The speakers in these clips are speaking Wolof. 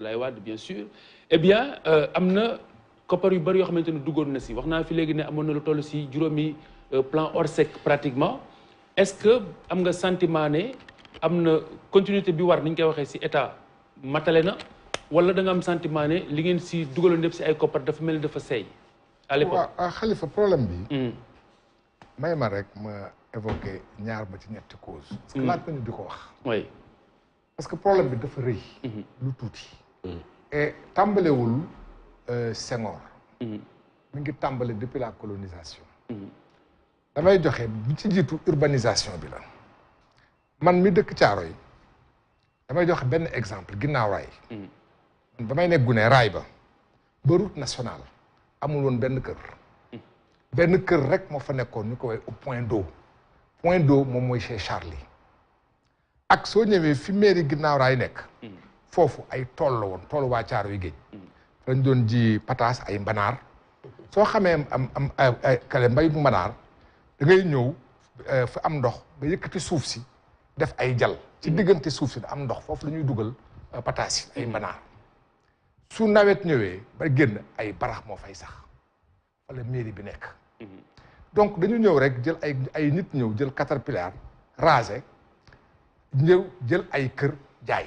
Abdoulaye Wade bien sûr eh bien am na koppar yu bëri yoo xamante ne duggoon na si wax naa fi léegi ne amoon na lu toll si juróomi plan Orsec pratiquement est-ce que am nga sentiment ne am na continuité bi war ni ñu koy waxee si état matale na wala da nga am sentiment ne li ngeen si dugaloon lépp si ay koppar dafa mel ni dafa seey à l'époque waaw Khalifa problème bi may ma rek ma évoqué ñaar ba ci ñetti cause parce que laaj nañu di ko wax oui parce que problème bi dafa rëy lu tuuti et tàmbalewul Senghor mi ngi tàmbale depuis la colonisation damay joxe bi ci jiitu urbanisation bi la man mi dëkk Caaroy damay joxe benn exemple ginnaaw raay man ba may nekk gune raay ba route nationale amul woon benn kër rek moo fa nekkoon ñu ko woowee au point d'eau moom mooy chez Charlie ak soo ñëwee fi mairie ginnaaw raay nekk foofu ay tool la woon toolu waa Caaroy géej dañ doon ji pataas ay mbanaar soo xamee am kale mbay bu mbanaar da ngay ñëw fa am ndox nga yëkkati suuf si def ay jal ci diggante suuf si da am ndox foofu la ñuy dugal pataas yi ay mbanaar su nawet ñëwee ba génn ay barax moo fay sax wala mairie bi nekk donc dañu ñëw rek jël ay nit ñëw jël caterpillar rasé ñëw jël ay kër jaay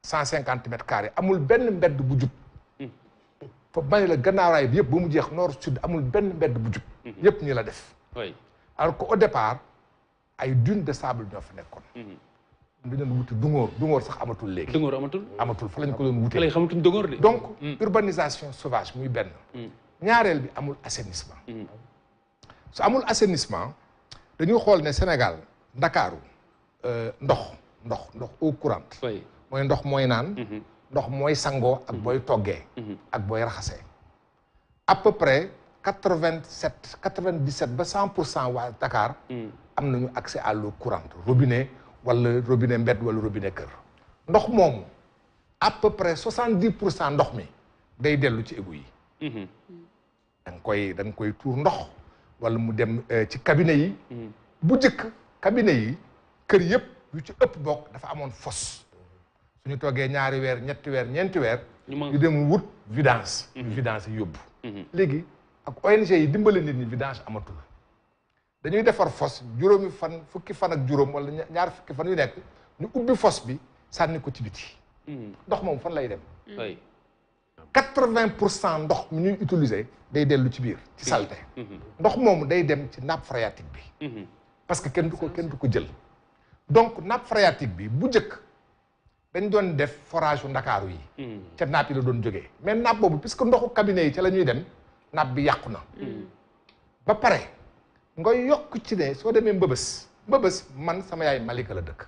150 mètres carrés amul benn mbedd bu jub fa bari la gannaaw raay bi yëpp ba mu jeex nord sud amul benn mbedd bu jub yëpp nii la def alors que au départ ay dunes de sable ñoo fa nekkoon dañu doon wuti dungóor sax amatul léegi dungóor amatul fa lañ ko doon wutee léegi xamatuñ dungóor de donc urbanisation sauvage muy benn ñaareel bi amul assainissement su amul assainissement dañuy xool ne Sénégal Ndakaaru ndox eau courante mooy ndox mooy naan ndox mooy sangoo ak booy toggee ak booy raxasee à peu près 97 ba 100% waa Dakar am nañu accès à l'eau courante robinet wala robinet mbedd wala robinet kër ndox moomu à peu près 70% ndox mi day dellu ci égout yi da nga koy tuur ndox wala mu dem ci cabinet yi bu njëkk cabinet yi kër yëpp yu ci ëpp bokk dafa amoon fosse suñu toogee ñaari weer ñetti weer ñeenti weer ñu dem wut vidange vidange yi yóbbu léegi ak ONG yi dimbale nit ñi vidange amatul dañuy defar fosse juróomi fan fukki fan ak juróom wala ñaar fukki fan yu nekk ñu ubbi fosse bi sànni ko ci biti ndox moom fan lay dem 80% ndox mi ñuy utiliser day dellu ci biir ci saleté ndox moomu day dem ci nappe phréatique bi parce que kenn du ko jël donc nappe phréatique bi bu njëkk dañ doon def forage u Ndakaaru yi ca nappe yi la doon jógee mais nappe boobu puisque ndoxu cabinet yi ca la ñuy dem nappe bi yàqu na ba pare nga yokk ci ne soo demee mbëbës man sama yaay Malika la dëkk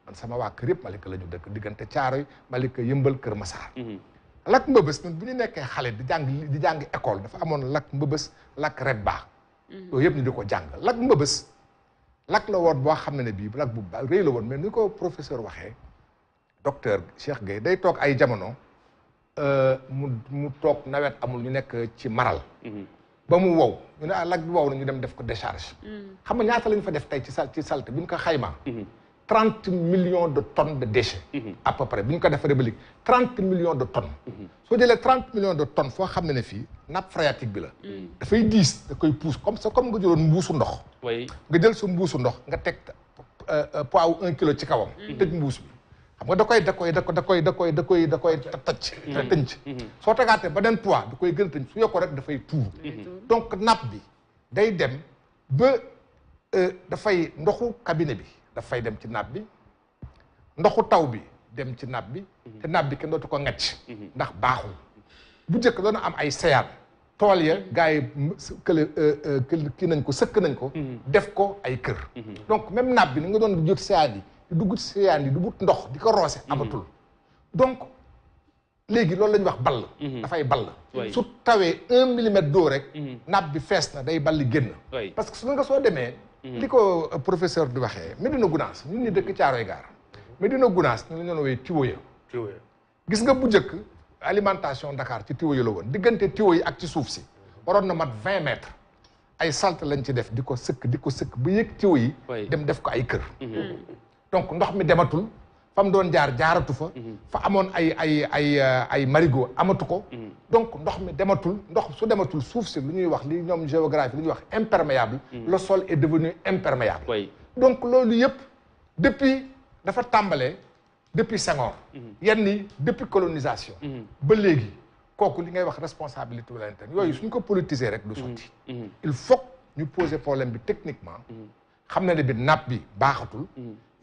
man sama waa kër yëpp Malika la ñu dëkk diggante Caaroy Malika Yëmbal Kër Masaar lak mbëbës ñun bu ñu nekkee xale di jàng école dafa amoon lak mbëbës lak red ba yooyu yëpp ñu di ko jàng lak mbëbës lak la woon boo xam ne bii lak bu rëy la woon mais ni ko professeur waxee docteur Cheikh Gueye day toog ay jamono mu toog nawet amul ñu nekk ci maral ba mu wow ñu ne lak bi wow na ñu dem def ko décharge xam nga ñaata la ñu fa def tey ci salte bi ñu ko xaymaa 30 millions de tonnes de déchets à peu près bi ñu ko defaree ba léegi 30 millions de tonnes soo jëlee 30 millions de tonnes foo xam ne fii nappe phréatique bi la dafay diis da koy pousse comme nga jëloon mbuusu ndox nga jël sa mbuusu ndox nga teg poids wu 1 kilo ci kawam tëj mbuus bi xam nga da koy tënc soo tegaatee ba den poids da koy gën a tënc su yokkoo rek dafay tuur donc nappe bi day dem ba dafay ndoxu cabinet bi dafay dem ci nappe bi ndoxu taw bi dem ci nappe bi te nappe bi kenn dootu ko ngacc ndax baaxul bu njëkk doon am ay seyaan tool ya gars yi kii nañ ko sëkk nañ ko def ko ay kër donc même nappe bi ni nga doon jot seyaan yi di dugg ci seyaan yi du but ndox di ko roose amatul donc léegi loolu la ñuy wax ball dafay ball su tawee 1 millimètre d'eau rek nappe bi fees na day balli génn parce que su nga soo demee li ko professeur di waxee Médina Gounass ñun ñu dëkk Caaroy Gaar Médina Gounass ñu leen woowee tiwo ya gis nga bu njëkk alimentation Dakar ci tiwo yi la woon diggante tiwo yi ak ci suuf si waroon na mat 20 mètres ay salte lañ ci def di ko sëkk ba yëg tiwo yi dem def ko ay kër donc ndox mi dematul fam doon jaar jaaratu fa fa amoon ay marigot amatu ko donc ndox mi dematul ndox su dematul suuf si lu ñuy wax li ñoom géographie lu ñuy wax imperméable le sol est devenu imperméable donc loolu yëpp depuis dafa tàmbalee depuis Senghor yenn ni depuis colonisation ba léegi kooku li ngay wax responsabilité wala interne yooyu suñ ko politiser rek du sotti il faut ñu poser problème bi techniquement xam na ne bi nappe bi baaxatul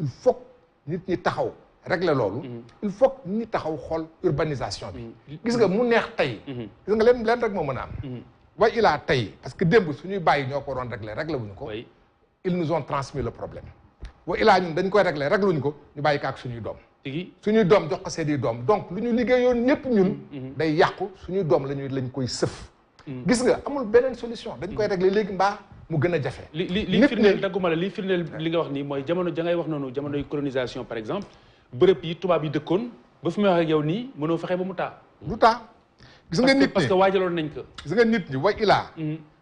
il faut nit ñi taxaw régler loolu il faut nit ñi taxaw xool urbanisation bi gis nga mu neex tey gis nga leen rek moo mën a am way ilaa tey parce que démb suñuy bàyyi ñoo ko doon régler wuñu ko ils nous ont transmis le problème way ilaa ñun dañ koy régler wuñu ko ñu bàyyi kaak suñuy doom suñuy doom jox ko seeni doom donc lu ñu liggéeyoon ñëpp ñun day yàqu suñuy doom lañ koy sëf gis nga amul beneen solution dañ koy régler léegi mbaa mu gën a jafe li firndeel dagguma la li firndeel li nga wax nii mooy jamono ja ngay wax noonu jamonoy colonisation par exemple bërëb yi tubaab yi dëkkoon ba fi may wax ak yow nii mënoo fexe ba mu taa du taa gis nga nit ñi parce que waajaloon nañ ko gis nga nit ñi way ilaa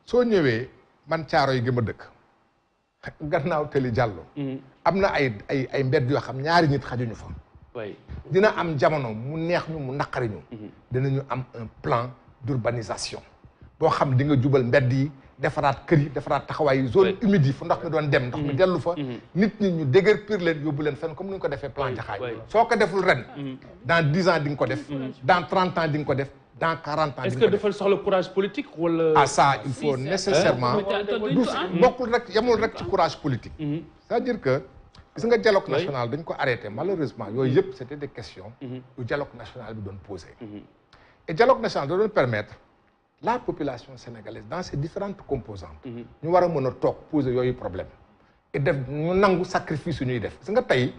soo ñëwee man caaro yi gëm a dëkk gannaaw tëli jàllo am na ay mbedd yoo xam ñaari nit xajuñu fa dina am jamono mu neex ñu mu naqari ñu dinañu am un plan d'urbanisation boo xam di nga jubal mbedd yi defaraat kër yi defaraat taxawaay zone humide yi fu ndox mi doon dem ndox mi dellu fa nit ñi ñu déguerpir leen yóbbu leen fenn comme ni ñu ko defee plan Jaxaay soo ko deful ren dans 10 ans di nga ko def dans 30 ans di nga ko def dans 40 ans est-ce que dafa soxla courage politique wala ah ça il faut nécessairement bokkul rek yemul rek ci courage politique c'est-à-dire que gis nga dialogue national dañ ko arrêté malheureusement yooyu yëpp c'était des questions yu dialogue national bi doon posé et dialogue national da doon permettre la population sénégalaise dans ses différentes composantes ñu war a mën a toog poser yooyu problème et def ñu nangu sacrifice yu ñuy def gis nga tey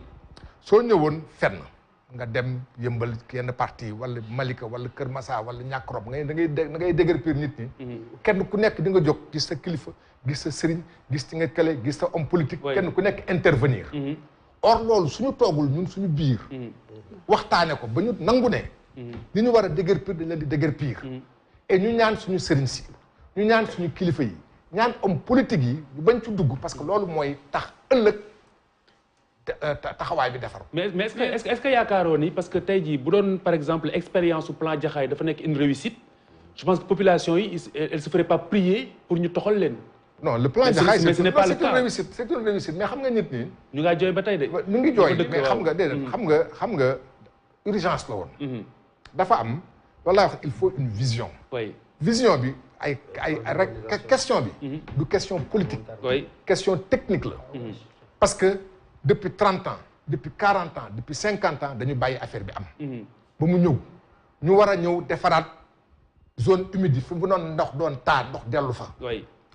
soo ñëwoon fenn nga dem yëmbal yenn parti wala Malika wala Kër Massa wala Ñàkk-Rob da ngay déguerpir nit ñi kenn ku nekk di nga jóg gis sa kilifa gis sa sëriñ gis ci nga kële gis sa homme politique kenn ku nekk intervenir or loolu suñu toogul ñun suñu biir waxtaane ko ba ñu nangu ne li ñu war a déguerpir dañ leen di déguerpir et ñu ñaan suñu sëriñ si ñu ñaan suñu kilifa yi ñaan homme politique yi ñu bañ ci dugg parce que loolu mooy tax ëllëg taxawaay bi defar mais est-ce que yaakaaroo ni parce que tey jii bu doon par exemple expérience su plan Jaxaay dafa nekk une réussite je pense que population yi elle se ferait pas prier pour ñu toxal leen non le plan Jaxaay c'est une réussite mais xam nga nit ñi ñu ngaa jooy ba tey de ñu ngi jooy mais xam nga déedéet xam nga urgence la woon dafa am loolu laa wax il faut une vision vision bi ay rek question bi du question politique question technique la parce que depuis 30 ans depuis 40 ans depuis 50 ans dañu bàyyi affaire bi am ba mu ñëw ñu war a ñëw defaraat zone humide yi fu mu doon ndox doon taa ndox dellu fa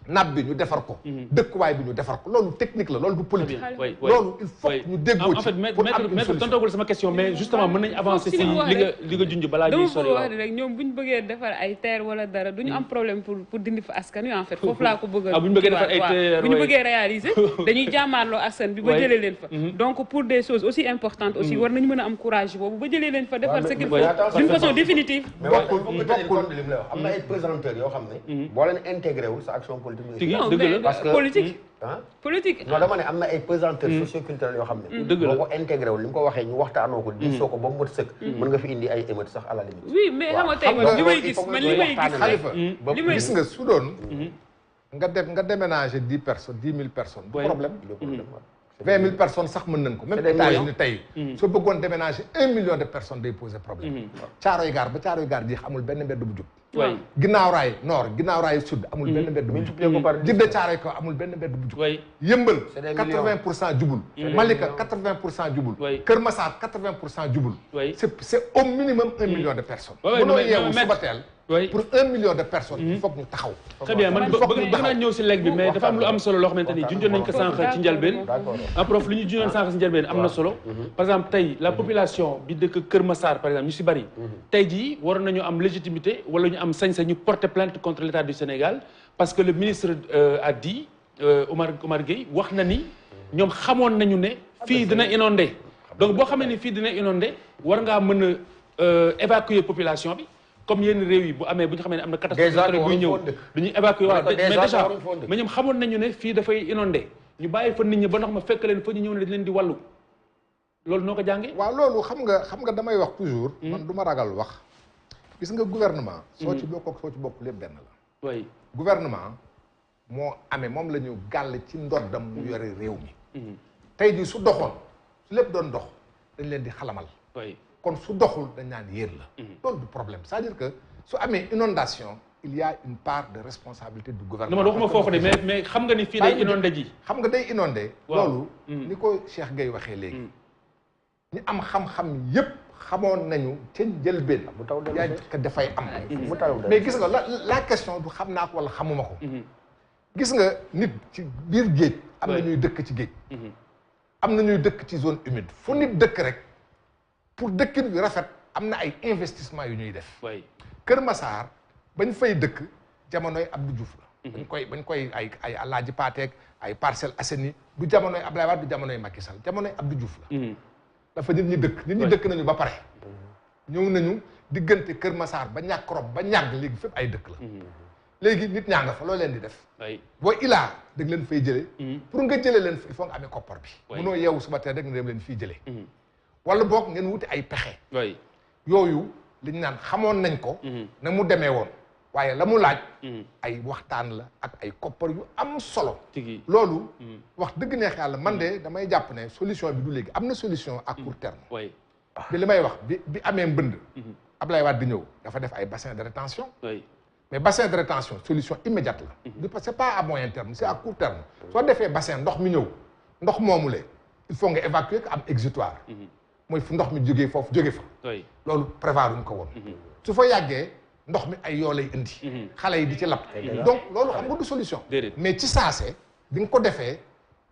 nappe bi ñu defar ko dëkkuwaay bi ñu defar ko loolu technique la loolu du politique loolu il faut ñu déggoo ci pour am une solution tontoogul sama question mais justement mën nañu avancer si li nga junj balaa ñuy sori wax rek ñoom bu ñu bëggee defar ay terre wala dara du ñu am problème pour dindi fa askan wi en fait foofu laa ko bëgg a bu ñu bëggee defar ay terre bu ñu bëggee réaliser dañuy jàmmaarloo askan bi ba jëlee leen fa donc pour des choses aussi importantes aussi war nañu mën a am courage boobu ba jëlee leen fa defar ce qu'il faut d'une façon définitive bokkul am na ay présenteurs yoo xam ne boo leen intégré wul sa action parce que politique politique non dama ne am na ay pesanteurs socioculturels yoo xam ne boo ko intégré wul li mu ko waxee ñu waxtaanoo ko diisoo ko ba mu mët sëkk mën nga fi indi ay émeute sax à la limite oui mais xam nga tey li may gis man li may gis Xalifa gis nga su doon nga déménager 10 000 personnes bu problème 20 000 personnes sax mën nañ ko même États-Unis tey soo bëggoon déménager 1 million de personnes day poser problème Caaroy gaar ba Caaroy gaar ji amul benn mbedd bu jub ginnaaw raay nord ginnaaw raay sud amul benn mbedd bu jub Jidda Caaroy ko amul benn mbedd bu jub yëmbal 80% jubul Malika 80% jubul Kër Massar 80% jubul c'est au minimum 1 million de personnes mënoo yeewu suba teel pour 1 million de personnes il faut que ñu taxaw très bien man bëgg naa ñëw si léegi bi mais dafa am lu am solo loo xamante ni junjoon nañ ko sànq ci njëlbeen en prof lu ñu junjoon sànq ci njëlbeen am na solo par exemple tey la population bi dëkk Kër Massar par exemple ñu si bari tey jii waroon nañu am légitimité wala ñu am sañ-sañu porter plainte contre l'État du Sénégal parce que le ministre a dit Omar Gueye wax na ni ñoom xamoon nañu ne fii dina inondé donc boo xamee ni fii dina inondé war ngaa mën a évacuer population bi comme yenn réew yi bu amee bu ñu xamee ne am na catastrophe buy ñëw dañuy évacuer waaw mais déjà mais ñoom xamoon nañu ne fii dafay inondé ñu bàyyi fa nit ñi ba ndox ma fekk leen fa ñu ñëw ne dañ leen di wàllu loolu noo ko jàngee. waaw loolu xam nga damay wax toujours. man du ma ragal wax. gis nga gouvernement. soo ci bokk ak soo ci bokk lépp benn la. oui gouvernement moo amee moom la ñu gàll ci ndoddam mu yore réew mi. tey jii su doxoon su lépp doon dox dañ leen di xalamal. oui kon su doxul dañ naan yéen la. loolu du problème c'est-à-dire que su amee inondation il y a une part de responsabilité du gouvernement. non man waxuma foofu de mais xam nga ni fii day inondé ji. xam nga day inondé. loolu ni ko Cheikh Gueye waxee léegi. ñi am xam-xam yépp xamoon nañu ca njëlbéen. bu taw yaa que dafay am. bu taw mais gis nga la question du xam naa ko wala xamuma ko. gis nga nit ci biir géej. am na ñuy dëkk ci géej. am na ñuy dëkk ci zone humide fu nit dëkk rek pour dëkkin bi rafet am na ay investissement yu ñuy def. Kër Massar bañ fay dëkk jamonoy Abdou Diouf la. bañ koy ay Alaaji Paateek ay Parcelles Assainies du jamonoy Abdoulaye Wade du jamonoy Macky Sall jamonoy Abdou Diouf la. dafa nit ñi dëkk nañu ba pare. ñëw nañu diggante Kër Massar ba ñàkk rob ba ñàgg léegi fépp ay dëkk la. léegi nit ñaa nga fa loo leen di def. boo ilaa da nga leen fay jëlee. pour nga jëlee leen il faut nga amee koppar bi. mënoo yeewu suba teel rek nga dem leen fii jëlee. wala boog ngeen wuti ay pexe. yooyu li ñu naan xamoon nañ ko. na mu demee woon. waaye la mu laaj. ay waxtaan la ak ay koppar yu am solo. loolu. wax dëgg neex yàlla man de damay jàpp ne solution bi du léegi am na solution à court terme. bi li may wax bi amee mbënd. Ablaye Wade di ñëw dafa def ay bassin de rétention. mais bassin de rétention solution immédiate la. c'est pas à moyen terme c'est à court terme. soo defee bassin ndox mi ñëw ndox moomulee il faut nga évacuer ko am exutoire. mooy fu ndox mi jógee foofu jóge fa. loolu prévoir wuñ ko woon. su fa yàggee ndox mi ay yoo lay indi. xale yi di ci lab. donc loolu xam nga du solution. mais ci saase bi nga ko defee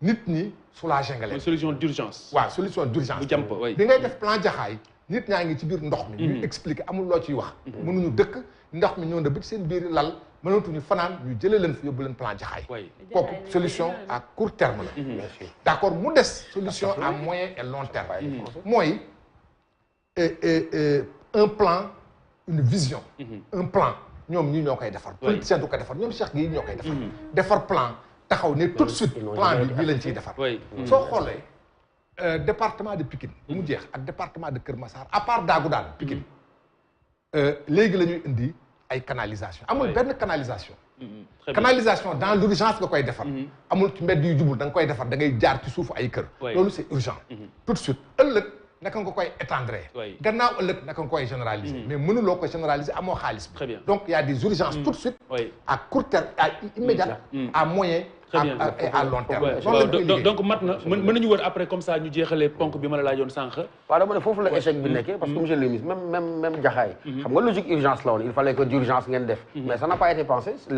nit ñi soulagé nga leen. solution d'urgence. waaw solution d'urgence. bu jàmp bi ngay def plan Jaxaay nit ñaa ngi ci biir ndox mi. ñu expliquer amul loo ciy wax. mënuñu dëkk ndox mi ñëw na ba ci seen biir lal mënatuñu fanaan ñu jëlee leen fi yóbbu leen plan Jaxaay. kooku solution à court terme la. d'accord mu des solution à moyen et long terme. mooy un plan une vision. un plan ñoom ñii ñoo koy defar. politicien du ko defar ñoom Cheikh Gueye ñoo koy defar. defar plan taxaw ne tout de suite plan bi bii lañ ciy defar. soo xoolee département de Pikine mu jeex ak département de Kër Massar à part Dagoudane Pikine léegi la ñuy indi ay canalisation amul benn canalisation. canalisation dans l'urgence nga koy defar. amul ci mbedd yu jubul da nga koy defar da ngay jaar ci suufu ay kër. loolu c'est urgent. tout de suite ëllëg naka nga koy étendre. gannaaw ëllëg naka nga koy généraliser. mais mënuloo ko généraliser amoo xaalis bi. donc il y a des urgences tout de suite. à court terme à immédiat. à moyen. et à long terme. donc mat na mën nañu wër après comme ça ñu jeexalee ponk bi ma la laajoon sànq. waaw dama ne foofu la échec bi nekkee parce que monsieur le ministre même Jaxaay. xam nga logique urgence la woon il fallait que d'urgence ngeen def. mais ça n'a pas été pensé.